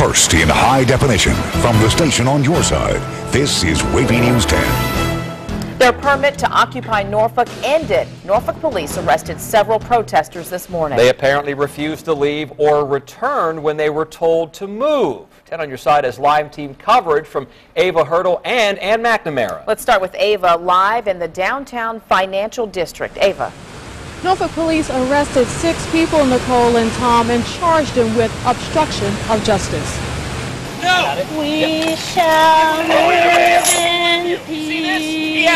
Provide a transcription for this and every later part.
first in high definition from the station on your side. This is WAVY News 10. Their permit to occupy Norfolk ended. Norfolk police arrested several protesters this morning. They apparently refused to leave or return when they were told to move. 10 on your side has live team coverage from Ava Hurdle and Ann McNamara. Let's start with Ava live in the downtown financial district. Ava. Norfolk police arrested 6 people, Nicole and Tom, and charged them with obstruction of justice. No! We shall live in peace.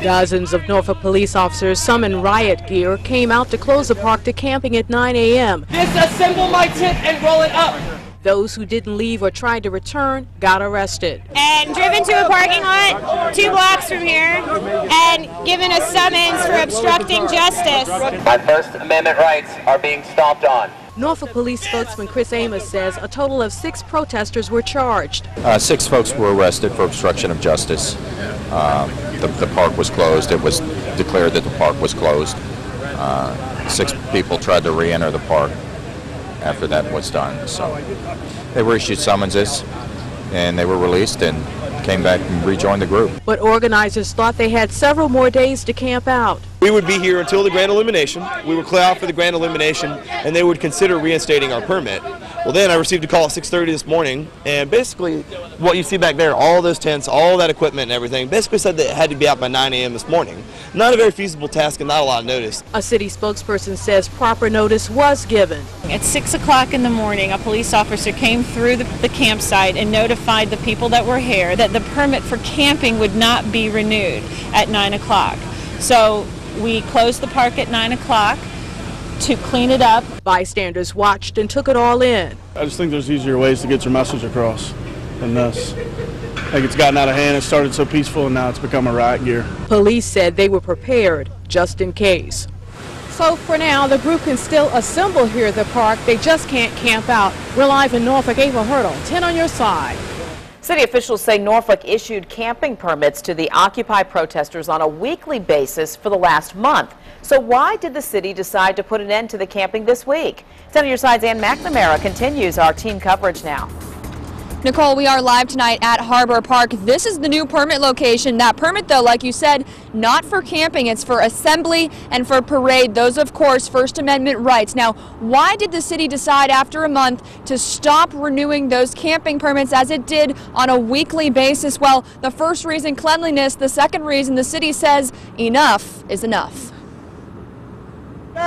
Dozens of Norfolk police officers, some in riot gear, came out to close the park to camping at 9 a.m. Disassemble my tent and roll it up. Those who didn't leave or tried to return got arrested. And driven to a parking lot 2 blocks from here and given a summons for obstructing justice. My First Amendment rights are being stomped on. Norfolk police spokesman Chris Amos says a total of 6 protesters were charged. 6 folks were arrested for obstruction of justice. The park was closed. It was declared that the park was closed. 6 people tried to re-enter the park after that was done. So they were issued summonses and they were released and came back and rejoined the group. But organizers thought they had several more days to camp out. We would be here until the grand illumination. We would clear out for the grand illumination and they would consider reinstating our permit. Well, then I received a call at 6:30 this morning, and basically what you see back there, all those tents, all that equipment and everything, basically said that it had to be out by 9 a.m. this morning. Not a very feasible task and not a lot of notice. A city spokesperson says proper notice was given. At 6 o'clock in the morning, a police officer came through the campsite and notified the people that were here that the permit for camping would not be renewed at 9 o'clock. So we closed the park at 9 o'clock to clean it up. Bystanders watched and took it all in. I just think there's easier ways to get your message across than this. I think it's gotten out of hand. It started so peaceful and now it's become a riot gear. Police said they were prepared just in case. So for now, the group can still assemble here at the park. They just can't camp out. We're live in Norfolk. Ava Hurdle, 10 on your side. City officials say Norfolk issued camping permits to the Occupy protesters on a weekly basis for the last month. So why did the city decide to put an end to the camping this week? 10 on your side's Ann McNamara continues our team coverage now. Nicole, we are live tonight at Harbor Park. This is the new permit location. That permit, though, like you said, not for camping. It's for assembly and for parade. Those, of course, First Amendment rights. Now, why did the city decide after a month to stop renewing those camping permits as it did on a weekly basis? Well, the first reason, cleanliness. The second reason, the city says enough is enough.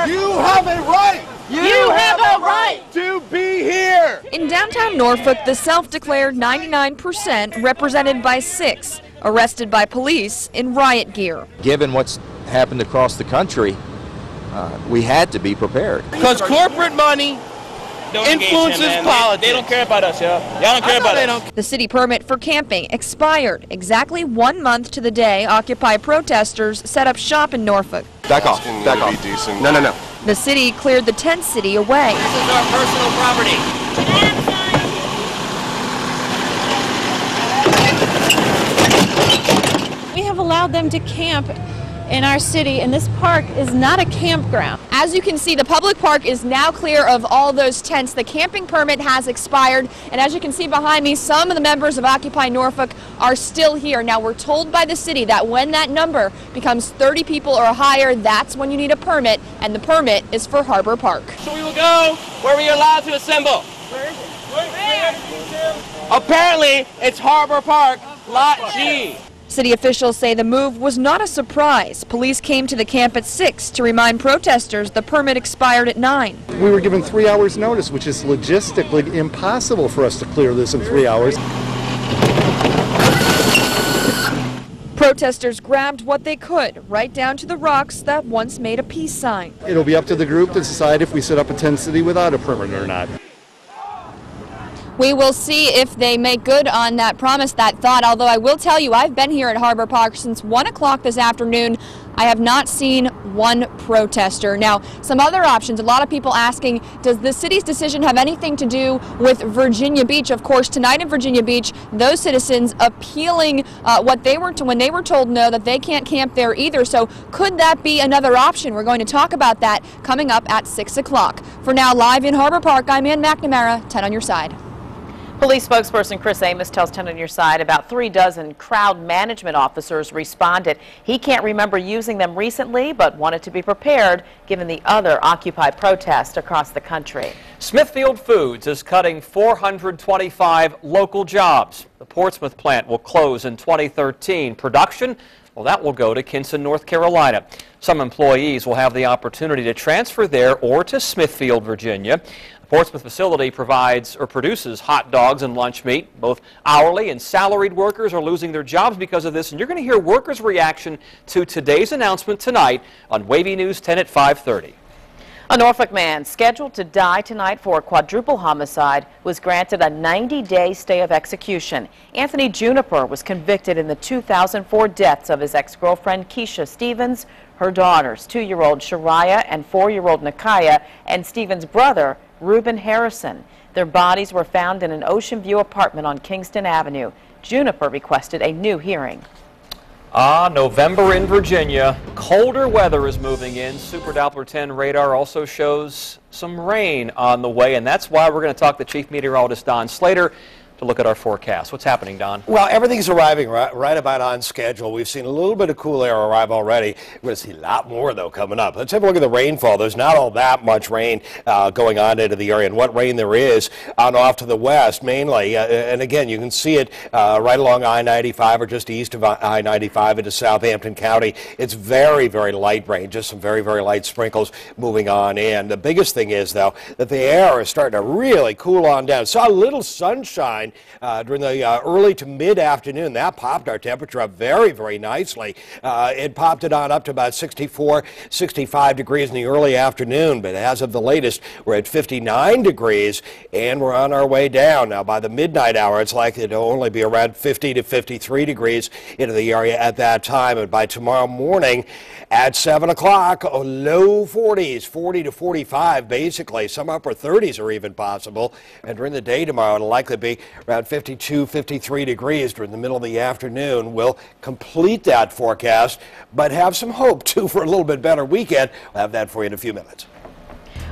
You have a right! You have a right to be here! In downtown Norfolk, the self-declared 99% represented by 6, arrested by police in riot gear. Given what's happened across the country, we had to be prepared. Because corporate money influences politics. They don't care about us, y'all. Y'all don't care about us. The city permit for camping expired exactly 1 month to the day Occupy protesters set up shop in Norfolk. Back off. Back off. No. The city cleared the tent city away. This is our personal property. We have allowed them to camp in our city, and this park is not a campground. As you can see, the public park is now clear of all those tents. The camping permit has expired, and as you can see behind me, some of the members of Occupy Norfolk are still here. Now, we're told by the city that when that number becomes 30 people or higher, that's when you need a permit, and the permit is for Harbor Park. So we will go where we are allowed to assemble. Where is it? Apparently, it's Harbor Park, Lot G. City officials say the move was not a surprise. Police came to the camp at 6 to remind protesters the permit expired at 9. We were given 3 hours notice, which is logistically impossible for us to clear this in 3 hours. Protesters grabbed what they could, right down to the rocks that once made a peace sign. It'll be up to the group to decide if we set up a tent city without a permit or not. We will see if they make good on that promise, that thought, although I will tell you, I've been here at Harbor Park since 1 o'clock this afternoon. I have not seen one protester. Now, some other options, a lot of people asking, does the city's decision have anything to do with Virginia Beach? Of course, tonight in Virginia Beach, those citizens appealing when they were told no, that they can't camp there either. So could that be another option? We're going to talk about that coming up at 6 o'clock. For now, live in Harbor Park, I'm Ann McNamara, 10 on your side. Police spokesperson Chris Amos tells 10 on your side about 3 dozen crowd management officers responded. He can't remember using them recently, but wanted to be prepared given the other Occupy protests across the country. Smithfield Foods is cutting 425 local jobs. The Portsmouth plant will close in 2013. Production, well, that will go to Kinston, North Carolina. Some employees will have the opportunity to transfer there or to Smithfield, Virginia. The Portsmouth facility provides or produces hot dogs and lunch meat. Both hourly and salaried workers are losing their jobs because of this, and you're going to hear workers' reaction to today's announcement tonight on WAVY News 10 at 5:30. A Norfolk man scheduled to die tonight for a quadruple homicide was granted a 90-day stay of execution. Anthony Juniper was convicted in the 2004 deaths of his ex-girlfriend Keisha Stevens, her daughters, 2-year-old Shariah and 4-year-old Nakaya, and Stevens' brother, Reuben Harrison. Their bodies were found in an Ocean View apartment on Kingston Avenue. Juniper requested a new hearing. November in Virginia. Colder weather is moving in. Super Doppler 10 radar also shows some rain on the way, and that's why we're going to talk to Chief Meteorologist Don Slater to look at our forecast. What's happening, Don? Well, everything's arriving right about on schedule. We've seen a little bit of cool air arrive already. We're going to see a lot more, though, coming up. Let's have a look at the rainfall. There's not all that much rain going on into the area, and what rain there is on off to the west, mainly. And again, you can see it right along I-95 or just east of I-95 into Southampton County. It's very, very light rain, just some very, very light sprinkles moving on in. The biggest thing is, though, that the air is starting to really cool on down. Saw a little sunshine during the early to mid-afternoon. That popped our temperature up very, very nicely. It popped it on up to about 64, 65 degrees in the early afternoon, but as of the latest, we're at 59 degrees, and we're on our way down. Now, by the midnight hour, it's likely to only be around 50 to 53 degrees into the area at that time, and by tomorrow morning at 7 o'clock, low 40s, 40 to 45, basically. Some upper 30s are even possible, and during the day tomorrow, it'll likely be around 52, 53 degrees during the middle of the afternoon. We'll complete that forecast, but have some hope, too, for a little bit better weekend. We'll have that for you in a few minutes.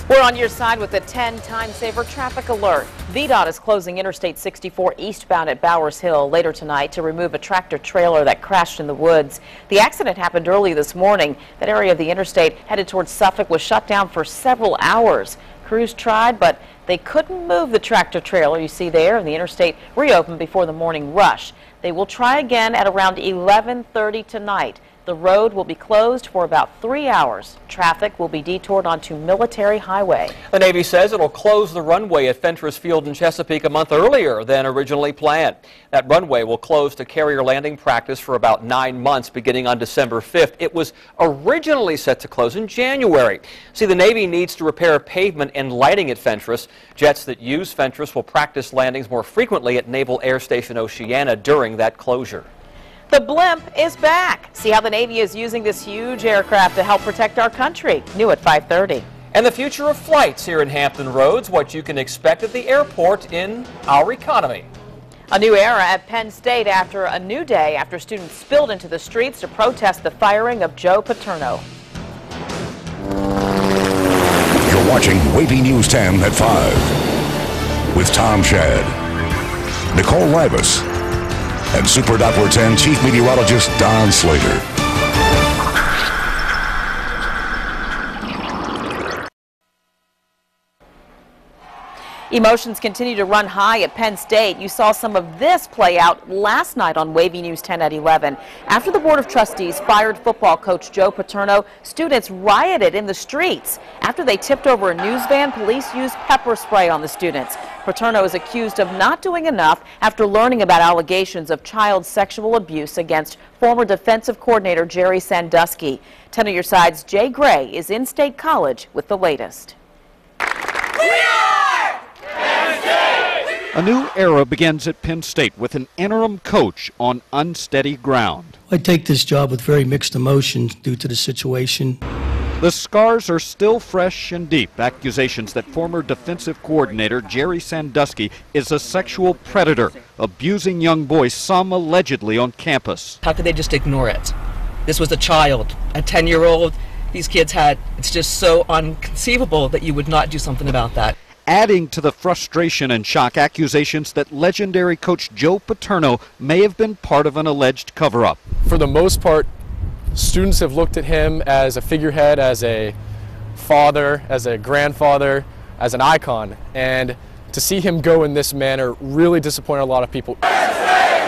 We're on your side with a 10 time saver traffic alert. VDOT is closing Interstate 64 eastbound at Bowers Hill later tonight to remove a tractor trailer that crashed in the woods. The accident happened early this morning. That area of the interstate headed towards Suffolk was shut down for several hours. Crews tried, but they couldn't move the tractor trailer you see there, and the interstate reopened before the morning rush. They will try again at around 11:30 tonight. The road will be closed for about 3 hours. Traffic will be detoured onto Military Highway. The Navy says it'll close the runway at Fentress Field in Chesapeake a month earlier than originally planned. That runway will close to carrier landing practice for about 9 months beginning on December 5th. It was originally set to close in January. See, the Navy needs to repair pavement and lighting at Fentress. Jets that use Fentress will practice landings more frequently at Naval Air Station Oceana during that closure. The blimp is back. See how the Navy is using this huge aircraft to help protect our country. New at 5:30. And the future of flights here in Hampton Roads, what you can expect at the airport in our economy. A new era at Penn State after a new day after students spilled into the streets to protest the firing of Joe Paterno. You're watching WAVY News 10 at 5 with Tom Shad, Nicole Ribas, and Super Doppler 10 Chief Meteorologist Don Slater. Emotions continue to run high at Penn State. You saw some of this play out last night on WAVY News 10 at 11. After the Board of Trustees fired football coach Joe Paterno, students rioted in the streets. After they tipped over a news van, police used pepper spray on the students. Paterno is accused of not doing enough after learning about allegations of child sexual abuse against former defensive coordinator Jerry Sandusky. 10 on your side's Jay Gray is in State College with the latest. We are Penn State! A new era begins at Penn State with an interim coach on unsteady ground. I take this job with very mixed emotions due to the situation. The scars are still fresh and deep. Accusations that former defensive coordinator Jerry Sandusky is a sexual predator, abusing young boys, some allegedly on campus. How could they just ignore it? This was a child, a 10-year-old. These kids had, it's just so inconceivable that you would not do something about that. Adding to the frustration and shock, accusations that legendary coach Joe Paterno may have been part of an alleged cover-up. For the most part, students have looked at him as a figurehead, as a father, as a grandfather, as an icon, and to see him go in this manner really disappointed a lot of people.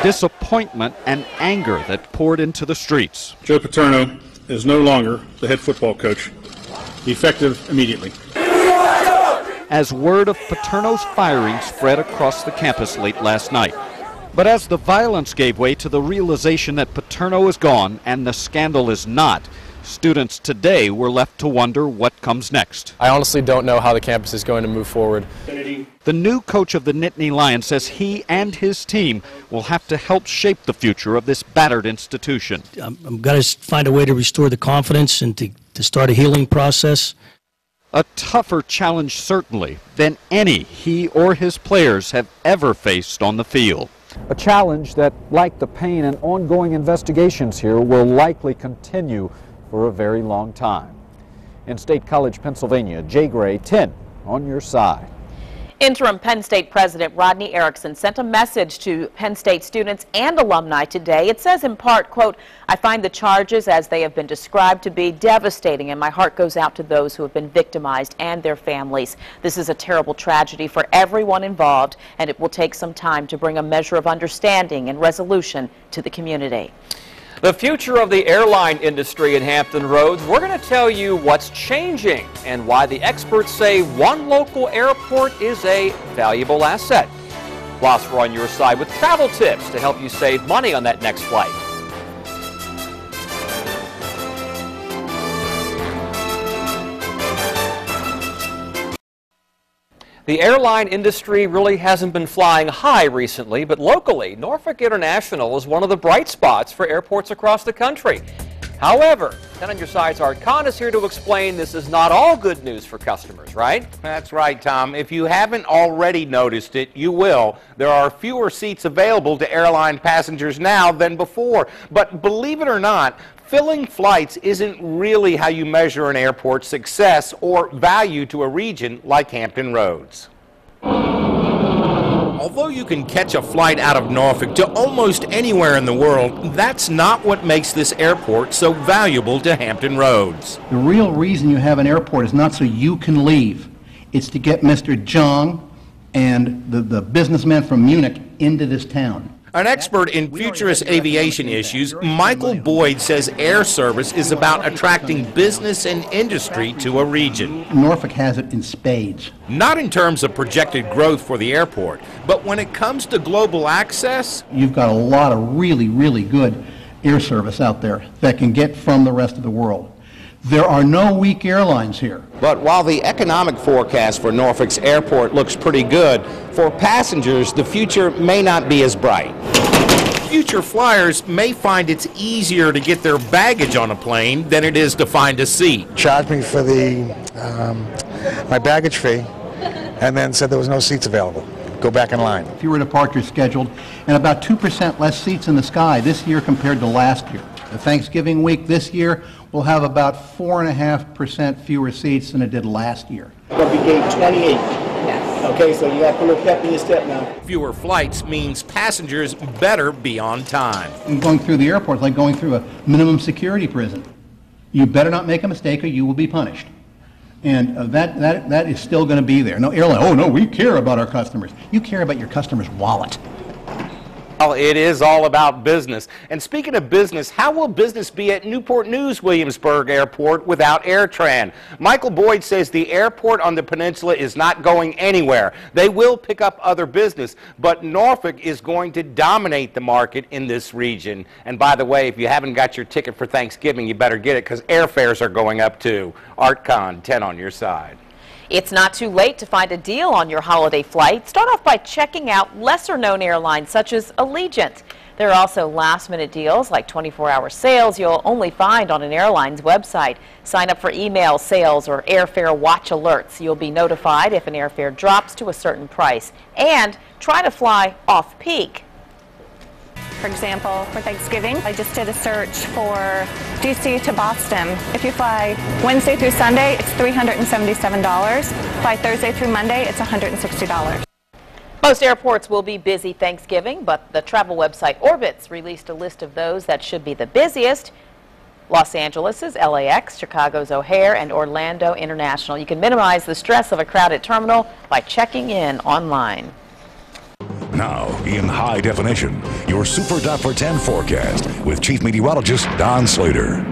Disappointment and anger that poured into the streets. Joe Paterno is no longer the head football coach, effective immediately. As word of Paterno's firing spread across the campus late last night. But as the violence gave way to the realization that Paterno is gone and the scandal is not, students today were left to wonder what comes next. I honestly don't know how the campus is going to move forward. The new coach of the Nittany Lions says he and his team will have to help shape the future of this battered institution. I've got to find a way to restore the confidence and to start a healing process. A tougher challenge, certainly, than any he or his players have ever faced on the field. A challenge that, like the pain and ongoing investigations here, will likely continue for a very long time. In State College, Pennsylvania, Jay Gray, 10 on your side. Interim Penn State President Rodney Erickson sent a message to Penn State students and alumni today. It says in part, quote, "I find the charges as they have been described to be devastating, and my heart goes out to those who have been victimized and their families. This is a terrible tragedy for everyone involved, and it will take some time to bring a measure of understanding and resolution to the community." The future of the airline industry in Hampton Roads, we're going to tell you what's changing and why the experts say one local airport is a valuable asset. Plus, we're on your side with travel tips to help you save money on that next flight. The airline industry really hasn't been flying high recently, but locally, Norfolk International is one of the bright spots for airports across the country. However, 10 on your side's Art Kahn is here to explain this is not all good news for customers, right? That's right, Tom. If you haven't already noticed it, you will. There are fewer seats available to airline passengers now than before. But believe it or not, filling flights isn't really how you measure an airport's success or value to a region like Hampton Roads. Although you can catch a flight out of Norfolk to almost anywhere in the world, that's not what makes this airport so valuable to Hampton Roads. The real reason you have an airport is not so you can leave. It's to get Mr. Jong and the businessman from Munich into this town. An expert in futurist aviation issues, Michael Boyd says air service is about attracting business and industry to a region. Norfolk has it in spades. Not in terms of projected growth for the airport, but when it comes to global access, you've got a lot of really, really good air service out there that can get from the rest of the world. There are no weak airlines here. But while the economic forecast for Norfolk's airport looks pretty good, for passengers, the future may not be as bright. Future flyers may find it's easier to get their baggage on a plane than it is to find a seat. Charged me for my baggage fee and then said there was no seats available. Go back in line. Fewer departures scheduled and about 2% less seats in the sky this year compared to last year. The Thanksgiving week this year will have about 4.5% fewer seats than it did last year. It'll be gate 28. Yes. Okay, so you got to put a little pep in your step now. Fewer flights means passengers better be on time. And going through the airport is like going through a minimum security prison. You better not make a mistake or you will be punished. And that is still going to be there. No airline, oh no, we care about our customers. You care about your customer's wallet. Well, it is all about business. And speaking of business, how will business be at Newport News Williamsburg Airport without AirTran? Michael Boyd says the airport on the peninsula is not going anywhere. They will pick up other business, but Norfolk is going to dominate the market in this region. And by the way, if you haven't got your ticket for Thanksgiving, you better get it because airfares are going up too. Art Kahn, 10 on your side. It's not too late to find a deal on your holiday flight. Start off by checking out lesser-known airlines such as Allegiant. There are also last-minute deals like 24-hour sales you'll only find on an airline's website. Sign up for email sales or airfare watch alerts. You'll be notified if an airfare drops to a certain price. And try to fly off-peak. For example, for Thanksgiving, I just did a search for DC to Boston. If you fly Wednesday through Sunday, it's $377. Fly Thursday through Monday, it's $160. Most airports will be busy Thanksgiving, but the travel website Orbitz released a list of those that should be the busiest. Los Angeles's LAX, Chicago's O'Hare, and Orlando International. You can minimize the stress of a crowded terminal by checking in online. Now, in high definition, your Super for 10 forecast with Chief Meteorologist Don Slater.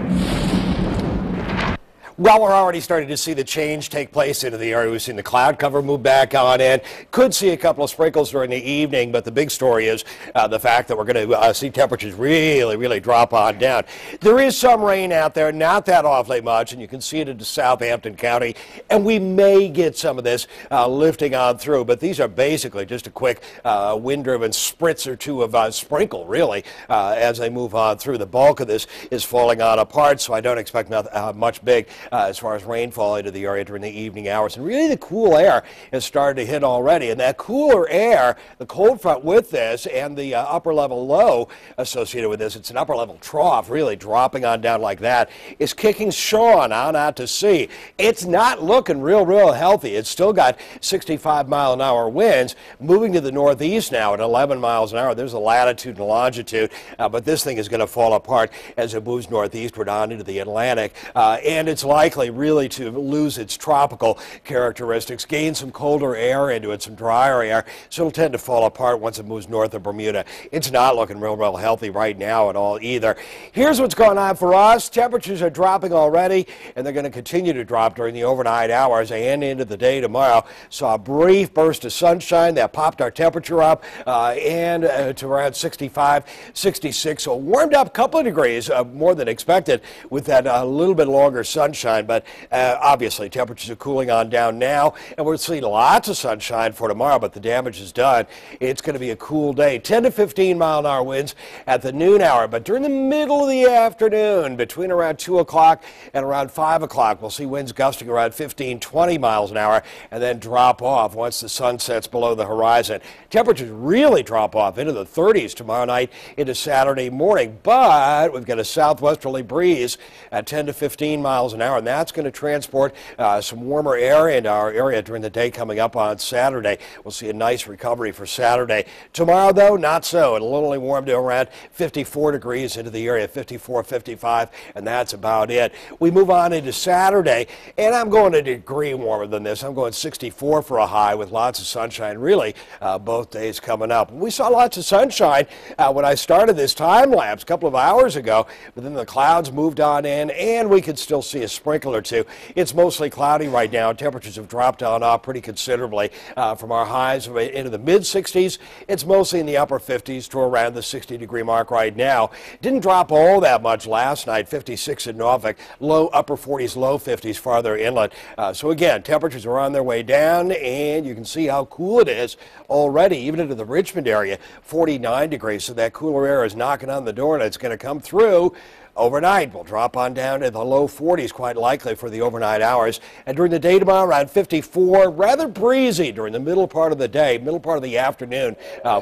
Well, we're already starting to see the change take place into the area. We've seen the cloud cover move back on in. Could see a couple of sprinkles during the evening, but the big story is the fact that we're going to see temperatures really drop on down. There is some rain out there, not that awfully much, and you can see it into Southampton County, and we may get some of this lifting on through, but these are basically just a quick wind-driven spritz or two of sprinkle, really, as they move on through. The bulk of this is falling on apart, so I don't expect much big as far as rainfall into the area during the evening hours. And really the cool air has started to hit already. And that cooler air, the cold front with this and the upper level low associated with this, it's an upper level trough really dropping on down like that, is kicking Sean on out to sea. It's not looking real healthy. It's still got 65-mile-an-hour winds moving to the northeast now at 11 miles an hour. There's a latitude and longitude, but this thing is going to fall apart as it moves northeastward on into the Atlantic. And it's likely really to lose its tropical characteristics, gain some colder air into it, some drier air, so it'll tend to fall apart once it moves north of Bermuda. It's not looking real healthy right now at all either. Here's what's going on for us. Temperatures are dropping already, and they're going to continue to drop during the overnight hours and into the day tomorrow. Saw a brief burst of sunshine that popped our temperature up and to around 65, 66, so warmed up a couple of degrees more than expected with that little bit longer sunshine. But obviously temperatures are cooling on down now, and we're seeing lots of sunshine for tomorrow, but the damage is done. It's going to be a cool day. 10 to 15 mile-an-hour winds at the noon hour, but during the middle of the afternoon, between around 2 o'clock and around 5 o'clock, we'll see winds gusting around 15, 20 miles an hour, and then drop off once the sun sets below the horizon. Temperatures really drop off into the 30s tomorrow night into Saturday morning, but we've got a southwesterly breeze at 10 to 15 miles an hour, and that's going to transport some warmer air into our area during the day coming up on Saturday. We'll see a nice recovery for Saturday. Tomorrow, though, not so. It'll only warm to around 54 degrees into the area, 54, 55, and that's about it. We move on into Saturday, and I'm going a degree warmer than this. I'm going 64 for a high with lots of sunshine, really, both days coming up. We saw lots of sunshine when I started this time lapse a couple of hours ago, but then the clouds moved on in, and we could still see a sprinkle or two. It's mostly cloudy right now. Temperatures have dropped on off pretty considerably from our highs into the mid-60s. It's mostly in the upper 50s to around the 60-degree mark right now. Didn't drop all that much last night, 56 in Norfolk, low upper 40s, low 50s farther inland. So again, temperatures are on their way down, and you can see how cool it is already, even into the Richmond area, 49 degrees. So that cooler air is knocking on the door, and it's going to come through. Overnight, we'll drop on down to the low 40s, quite likely for the overnight hours. And during the day tomorrow, around 54, rather breezy during the middle part of the day, middle part of the afternoon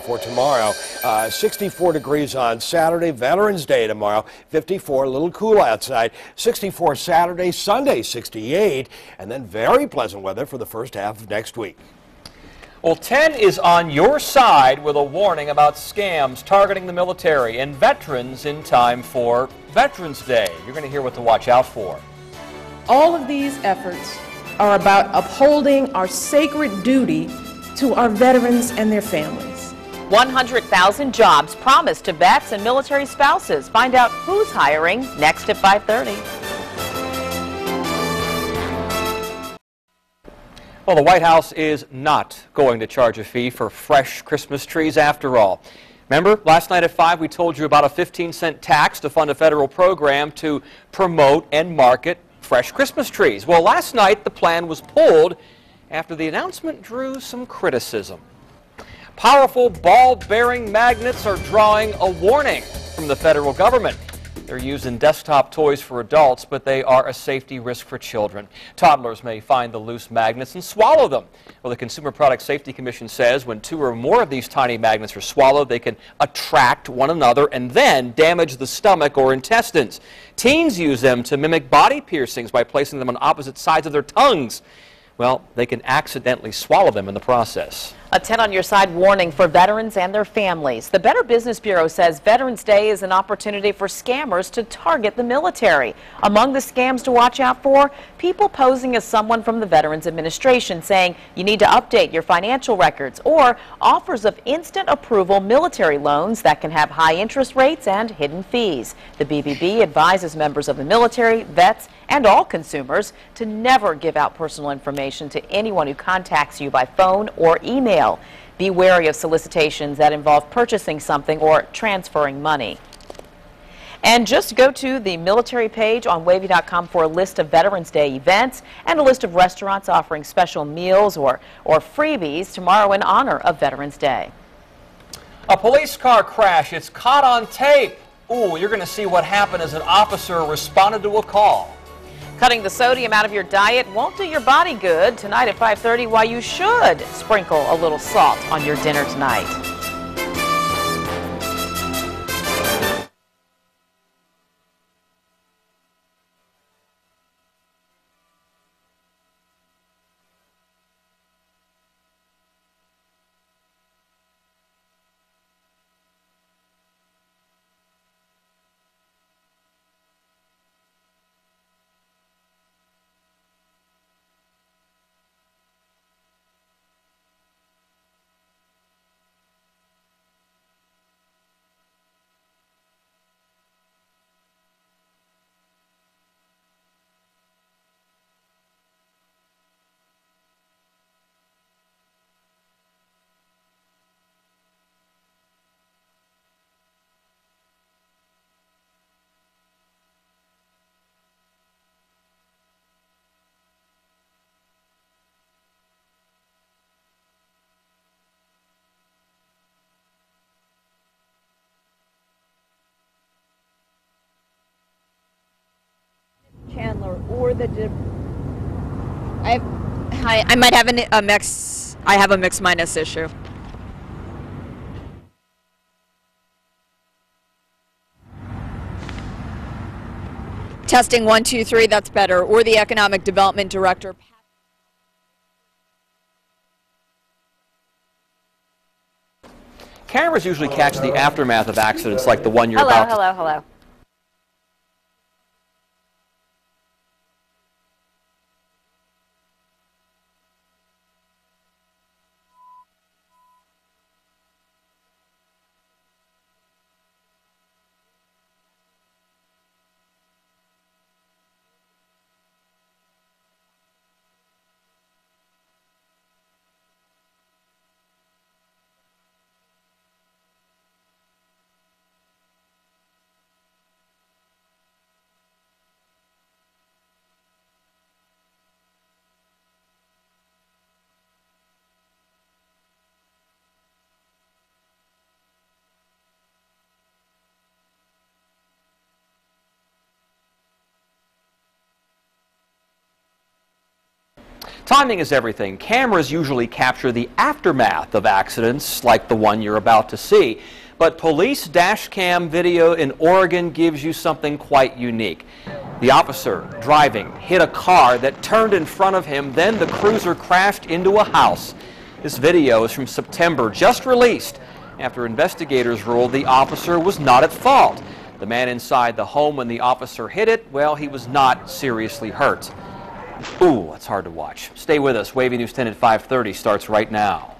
for tomorrow. 64 degrees on Saturday, Veterans Day tomorrow, 54, a little cool outside. 64 Saturday, Sunday, 68, and then very pleasant weather for the first half of next week. Well, 10 is on your side with a warning about scams targeting the military and veterans in time for Veterans Day. You're going to hear what to watch out for. All of these efforts are about upholding our sacred duty to our veterans and their families. 100,000 jobs promised to vets and military spouses. Find out who's hiring next at 5:30. Well, the White House is not going to charge a fee for fresh Christmas trees after all. Remember, last night at 5 we told you about a 15-cent tax to fund a federal program to promote and market fresh Christmas trees. Well, last night the plan was pulled after the announcement drew some criticism. Powerful ball-bearing magnets are drawing a warning from the federal government. They're used in desktop toys for adults, but they are a safety risk for children. Toddlers may find the loose magnets and swallow them. Well, the Consumer Product Safety Commission says when 2 or more of these tiny magnets are swallowed, they can attract one another and then damage the stomach or intestines. Teens use them to mimic body piercings by placing them on opposite sides of their tongues. Well, they can accidentally swallow them in the process. A 10 on your side warning for veterans and their families. The Better Business Bureau says Veterans Day is an opportunity for scammers to target the military. Among the scams to watch out for, people posing as someone from the Veterans Administration saying you need to update your financial records, or offers of instant approval military loans that can have high interest rates and hidden fees. The BBB advises members of the military, vets, and all consumers to never give out personal information to anyone who contacts you by phone or email. Be wary of solicitations that involve purchasing something or transferring money. And just go to the military page on WAVY.com for a list of Veterans Day events and a list of restaurants offering special meals or freebies tomorrow in honor of Veterans Day. A police car crash. It's caught on tape. Ooh, you're going to see what happened as an officer responded to a call. Cutting the sodium out of your diet won't do your body good. Tonight at 5:30, why you should sprinkle a little salt on your dinner tonight. Or the I might have a mix. I have a mix minus issue. Testing 1 2 3. That's better. Or the economic development director. Cameras usually catch the aftermath of accidents like the one you're about to. Hello. Timing is everything. Cameras usually capture the aftermath of accidents like the one you're about to see. But police dash cam video in Oregon gives you something quite unique. The officer driving hit a car that turned in front of him, then the cruiser crashed into a house. This video is from September, just released, after investigators ruled the officer was not at fault. The man inside the home when the officer hit it, well, he was not seriously hurt. Ooh, that's hard to watch. Stay with us. WAVY News 10 at 5:30 starts right now.